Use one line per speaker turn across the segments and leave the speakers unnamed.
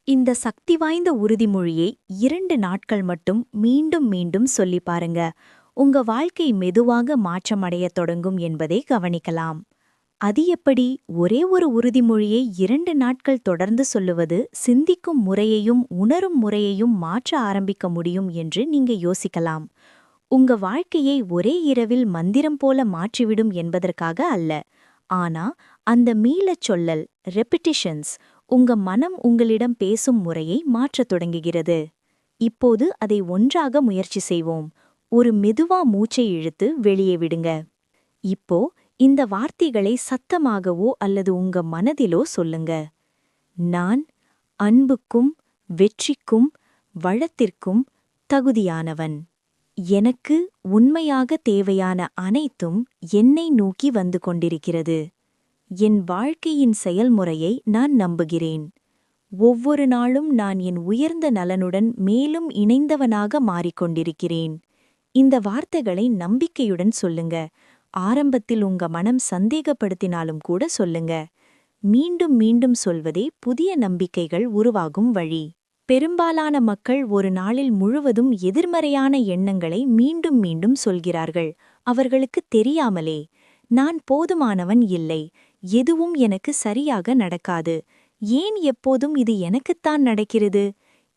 இந்த சக்தி வாய்ந்த உறுதிமொழியை 2 நாட்கள் மட்டும் மீண்டும் மீண்டும் சொல்லி பாருங்க. உங்க வாழ்க்கை மெதுவாக மாற்றமடையத் தொடங்கும் என்பதை கவனிக்கலாம். அது எப்படி ஒரே ஒரு உறுதிமொழியை 2 நாட்கள் தொடர்ந்து சொல்லுவது சிந்திக்கும் முறையையும் உணரும் முறையையும் மாற்ற ஆரம்பிக்க முடியும் என்று நீங்க யோசிக்கலாம். உங்க வாழ்க்கையை ஒரே இரவில் மந்திரம் போல மாற்றிவிடும் என்பதற்காக அல்ல. ஆனா அந்த மீளச் சொல்லல் ரெப்பிட்டிஷன்ஸ் உங்க மனம் உங்களிடம் பேசும் முறையை மாற்றத் தொடங்குகிறது. இப்போது அதை ஒன்றாக முயற்சி செய்வோம். ஒரு மெதுவா மூச்சை இழுத்து வெளியே விடுங்க. இப்போ இந்த வார்த்தைகளை சத்தமாகவோ அல்லது உங்க மனதிலோ சொல்லுங்க. நான் அன்புக்கும் வெற்றிக்கும் வளத்திற்கும் தகுதியானவன். எனக்கு உண்மையாக தேவையான அனைத்தும் என்னை நோக்கி வந்து கொண்டிருக்கிறது. என் வாழ்க்கையின் செயல்முறையை நான் நம்புகிறேன். ஒவ்வொரு நாளும் நான் என் உயர்ந்த நலனுடன் மேலும் இணைந்தவனாக மாறிக்கொண்டிருக்கிறேன். இந்த வார்த்தைகளை நம்பிக்கையுடன் சொல்லுங்க. ஆரம்பத்தில் உங்க மனம் சந்தேகப்படுத்தினாலும் கூட சொல்லுங்க. மீண்டும் மீண்டும் சொல்வதே புதிய நம்பிக்கைகள் உருவாகும் வழி. பெரும்பாலான மக்கள் ஒரு நாளில் முழுவதும் எதிர்மறையான எண்ணங்களை மீண்டும் மீண்டும் சொல்கிறார்கள். அவர்களுக்கு தெரியாமலே, நான் போதுமானவன் இல்லை, எதுவும் எனக்கு சரியாக நடக்காது, ஏன் எப்போதும் இது எனக்குத்தான் நடக்கிறது.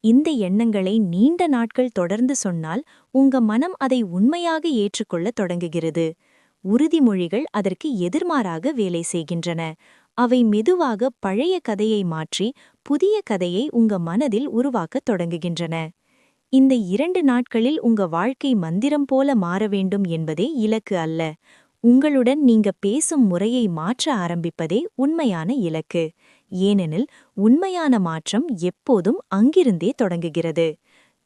இந்த எண்ணங்களை நீண்ட நாட்கள் தொடர்ந்து சொன்னால் உங்க மனம் அதை உண்மையாக ஏற்றுக்கொள்ளத் தொடங்குகிறது. உறுதிமொழிகள் அதற்கு எதிர்மாறாக வேலை செய்கின்றன. அவை மெதுவாக பழைய கதையை மாற்றி புதிய கதையை உங்க மனதில் உருவாக்கத் தொடங்குகின்றன. இந்த 2 நாட்களில் உங்க வாழ்க்கை மந்திரம் போல மாற வேண்டும் என்பதே இலக்கு அல்ல. உங்களுடன் நீங்க பேசும் முறையை மாற்ற ஆரம்பிப்பதே உண்மையான இலக்கு. ஏனெனில் உண்மையான மாற்றம் எப்போதும் அங்கிருந்தே தொடங்குகிறது.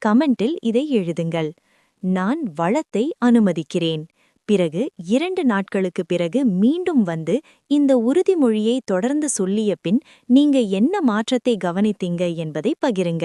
கமெண்டில் இதை எழுதுங்கள். நான் வளத்தை அனுமதிக்கிறேன். பிறகு 2 நாட்களுக்கு பிறகு மீண்டும் வந்து இந்த உறுதிமொழியை தொடர்ந்து சொல்லிய பின் நீங்க என்ன மாற்றத்தை கவனித்தீங்க என்பதை பகிருங்க.